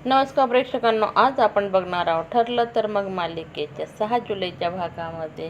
नमस्कार प्रेक्षकांनो, आज आपण बघणार आहोत ठरलं तर मग मालिकेच्या 6 जुलैच्या भागामध्ये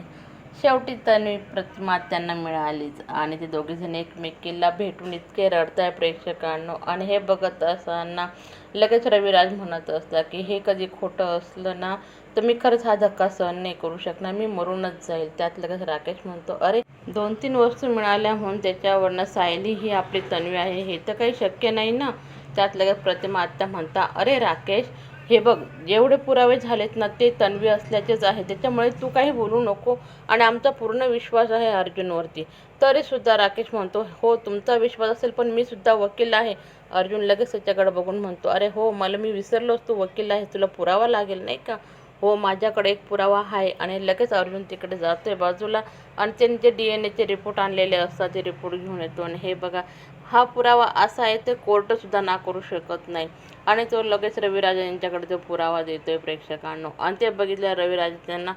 शेवटी तन्वी प्रतिमा त्यांना मिळालीच आणि ते दोघेजण एकमेकीला भेटून इतके रडताय प्रेक्षकांनो. आणि हे बघत असताना लगेच रविराज म्हणत असता की हे कधी खोटं असलं ना तर मी खरंच हा धक्का सहन नाही करू शकणार, मी मरूनच जाईल. त्यात लगेच राकेश म्हणतो, अरे 2-3 वस्तू मिळाल्या म्हणून त्याच्यावरनं सायली ही आपली तन्वी आहे हे तर काही शक्य नाही ना. त्यात लगेच प्रतिमा आत्या म्हणता, अरे राकेश, हे बघ जेवढे पुरावे झालेत ना ते तन्वी असल्याचेच आहे, त्याच्यामुळे तू काही बोलू नको आणि आमचा पूर्ण विश्वास आहे अर्जुनवरती. तरीसुद्धा राकेश म्हणतो, हो तुमचा विश्वास असेल पण मी सुद्धा वकील आहे. अर्जुन लगेच त्याच्याकडे बघून म्हणतो, अरे हो, मी विसरलोच, तू वकील आहे, तुला पुरावा लागेल नाही का. हो, माझ्याकडे एक पुरावा आहे. आणि लगेच अर्जुन तिकडे जातोय बाजूला आणि त्यांनी जे DNA चे रिपोर्ट आणलेले असतात ते रिपोर्ट घेऊन येतो. आणि हे बघा, हा पुरावा असा आहे ते कोर्टसुद्धा ना करू शकत नाही. आणि तो लगेच रविराज यांच्याकडे तो पुरावा देतोय प्रेक्षकांनो. आणि ते बघितल्या रविराज त्यांना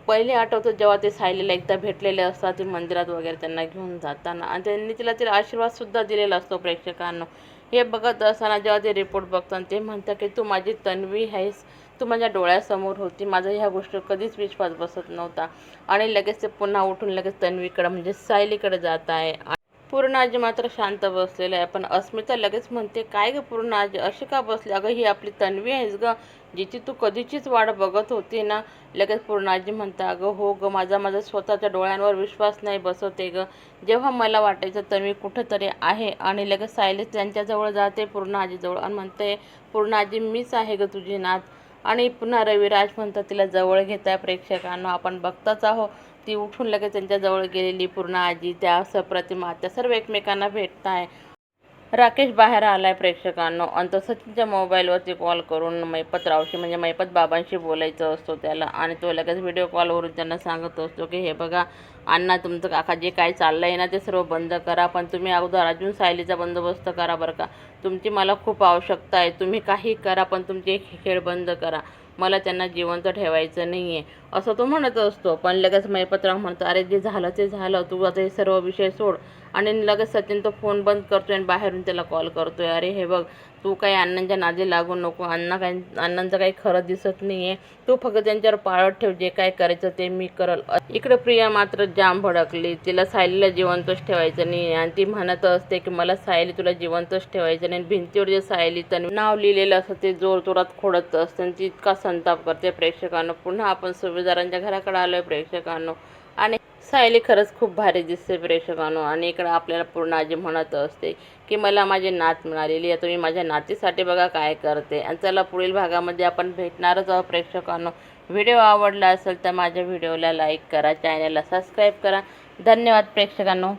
पहिले आठवतं जेव्हा ते सायलीला एकदा भेटलेले असतात ते मंदिरात वगैरे त्यांना घेऊन जाताना, आणि त्यांनी तिला आशीर्वादसुद्धा दिलेला असतो प्रेक्षकांनो. हे बघत असताना जेव्हा ते रिपोर्ट बघताना ते म्हणतात की तू माझी तन्वी आहेस, तू माझ्या डोळ्यासमोर होती, माझा ह्या गोष्टी कधीच विश्वास बसत नव्हता. आणि लगेच ते पुन्हा उठून लगेच तन्वीकडे म्हणजे सायलीकडे जात आहे. पूर्णाजी मात्र शांत बसलेलं आहे. पण अस्मिता लगेच म्हणते, काय ग पूर्णाजी अशी का बसली, अगं ही आपली तन्वी आहेस ग, जिची तू कधीचीच वाट बघत होती ना. लगेच पूर्णाजी म्हणता, अगं हो ग, माझा स्वतःच्या डोळ्यांवर विश्वास नाही बसवते ग. जेव्हा मला वाटायचं तन्वी कुठंतरी आहे. आणि लगेच सायली त्यांच्याजवळ जाते पूर्णाजीजवळ आणि म्हणते, पूर्णाजी मीच आहे ग तुझी नात. आणि पुन्हा रविराज म्हणतात, तिला जवळ घेताय प्रेक्षकांना आपण बघताच आहोत. ती उठून लगेच त्यांच्याजवळ गेलेली पूर्ण आजी, त्या प्रतिमा, त्या सर्व एकमेकांना भेटताय. राकेश बाहेर आलाय प्रेक्षकांनो. आणि तो सचिनच्या मोबाईलवरती कॉल करून मैपतरावशी म्हणजे मैपत बाबांशी बोलायचं असतो त्याला. आणि तो लगेच व्हिडिओ कॉलवरून त्यांना सांगत असतो की हे बघा अण्णा, तुमचं काका जे काय चाललंय ना ते सर्व बंद करा, पण तुम्ही अगोदर अजून सायलीचा बंदोबस्त करा बरं का. तुमची मला खूप आवश्यकता आहे, तुम्ही काही करा पण तुमचे खेळ बंद करा, मला त्यांना जिवंत ठेवायचं नाही आहे, असं तो म्हणत असतो. पण लगेच मैपतराव म्हणतो, अरे जे झालं ते झालं, तू आता हे सर्व विषय सोड. आणि लगेच सचिन तो फोन बंद करतोय आणि बाहेरून त्याला कॉल करतोय, अरे हे बघ, तू काही अण्णांच्या नादी लागू नको, अण्णांचं काही खरं दिसत नाही आहे, तू फक्त त्यांच्यावर पाळत ठेव, जे काय करायचं ते मी करल. इकडे प्रिया मात्र जाम भडकली, तिला सायलीला जिवंतच ठेवायचं नाही. आणि ती म्हणत असते की मला सायली तुला जिवंतच ठेवायचं नाही. भिंतीवर जे सायली तन्वी नाव लिहिलेलं असतं ते जोरात खोडत असतं आणि ती इतका संताप करते प्रेक्षकांनो. पुन्हा आपण सुभेदारांच्या घराकडे आलोय प्रेक्षकांनो. आणि सायली खरंच खूप भारी दिसते प्रेक्षकांनो. आणि इकडं आपल्याला पूर्णाजी म्हणत असते की मला माझी नात मिळालेली आहे, तुम्ही माझ्या नातीसाठी बघा काय करते. आणि चला पुढील भागामध्ये आपण भेटणारच आहोत प्रेक्षकांनो. व्हिडिओ आवडला असेल तर माझ्या व्हिडिओला लाईक करा, चॅनलला सबस्क्राईब करा. धन्यवाद प्रेक्षकांनो.